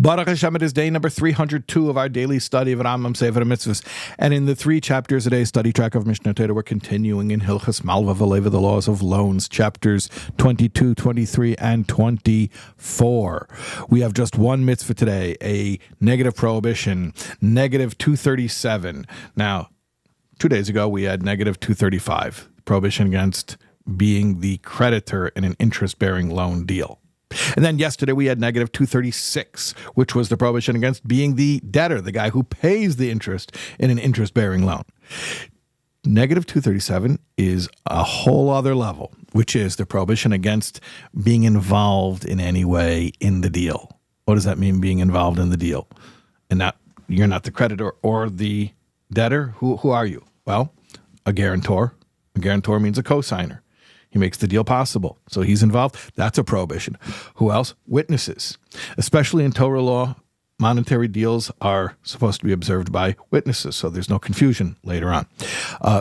Baruch Hashem, it is day number 302 of our daily study of Rambam Sefer Mitzvahs. And in the 3 chapters a day study track of Mishnah Torah, we're continuing in Hilchas Malva V'Leva, the laws of loans, chapters 22, 23, and 24. We have just one mitzvah today, a negative prohibition, negative 237. Now, 2 days ago, we had negative 235, prohibition against being the creditor in an interest-bearing loan deal. And then yesterday we had negative 236, which was the prohibition against being the debtor, the guy who pays the interest in an interest-bearing loan. Negative 237 is a whole other level, which is the prohibition against being involved in any way in the deal. What does that mean, being involved in the deal? And you're not the creditor or the debtor. Who are you? Well, a guarantor. A guarantor means a cosigner. He makes the deal possible. So he's involved. That's a prohibition. Who else? Witnesses. Especially in Torah law, monetary deals are supposed to be observed by witnesses, so there's no confusion later on.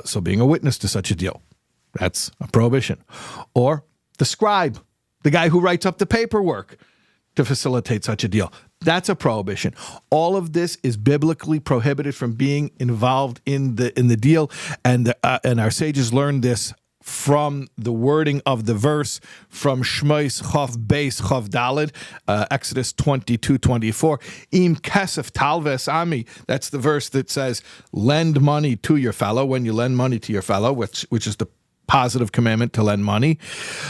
So being a witness to such a deal, that's a prohibition. Or the scribe, the guy who writes up the paperwork to facilitate such a deal. That's a prohibition. All of this is biblically prohibited from being involved in the deal, and our sages learned this from the wording of the verse from Shmos Chav Beis Chav Daled, Exodus 22:24. Im kesef talves ami. That's the verse that says, lend money to your fellow. When you lend money to your fellow, which is the positive commandment to lend money.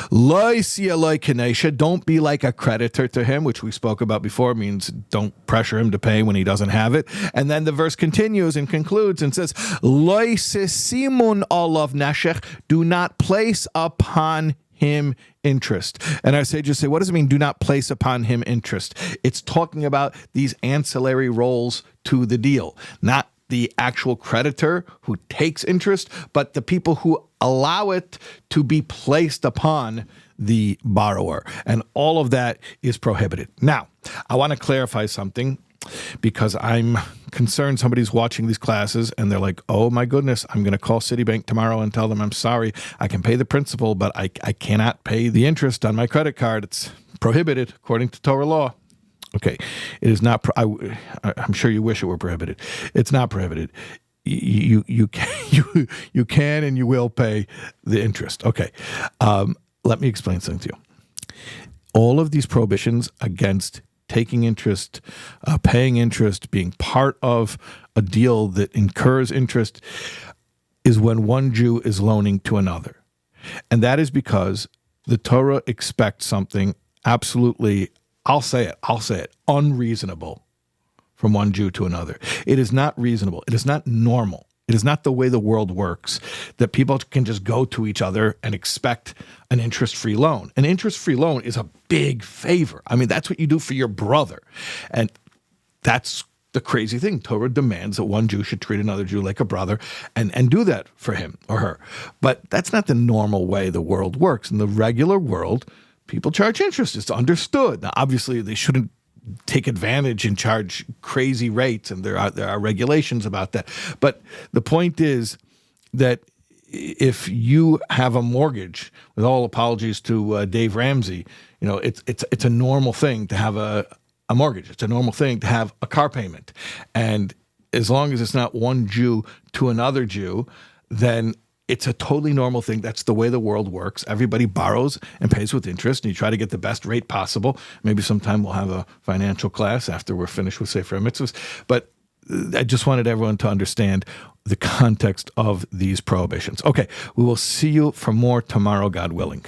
Lo sia lo kanesha. Don't be like a creditor to him, which we spoke about before, means don't pressure him to pay when he doesn't have it. And then the verse continues and concludes and says, Lo simun olav neshech. Do not place upon him interest. And our sages say, what does it mean, do not place upon him interest? It's talking about these ancillary roles to the deal, not the actual creditor who takes interest, but the people who allow it to be placed upon the borrower. And all of that is prohibited. Now, I want to clarify something because I'm concerned somebody's watching these classes and they're like, oh my goodness, I'm going to call Citibank tomorrow and tell them I'm sorry. I can pay the principal, but I cannot pay the interest on my credit card. It's prohibited according to Torah law. Okay, it is not. I'm sure you wish it were prohibited. It's not prohibited. You can and you will pay the interest. Okay, let me explain something to you. All of these prohibitions against taking interest, paying interest, being part of a deal that incurs interest, is when one Jew is loaning to another, and that is because the Torah expects something absolutely. I'll say it, unreasonable from one Jew to another. It is not reasonable. It is not normal. It is not the way the world works that people can just go to each other and expect an interest-free loan. An interest-free loan is a big favor. I mean, that's what you do for your brother. And that's the crazy thing. Torah demands that one Jew should treat another Jew like a brother and do that for him or her. But that's not the normal way the world works. In the regular world, people charge interest. It's understood. Now, obviously, they shouldn't take advantage and charge crazy rates, and there are regulations about that. But the point is that if you have a mortgage, with all apologies to Dave Ramsey, it's a normal thing to have a mortgage. It's a normal thing to have a car payment, and as long as it's not one Jew to another Jew, then it's a totally normal thing. That's the way the world works. Everybody borrows and pays with interest, and you try to get the best rate possible. Maybe sometime we'll have a financial class after we're finished with Sefer Mitzvahs. But I just wanted everyone to understand the context of these prohibitions. Okay, we will see you for more tomorrow, God willing.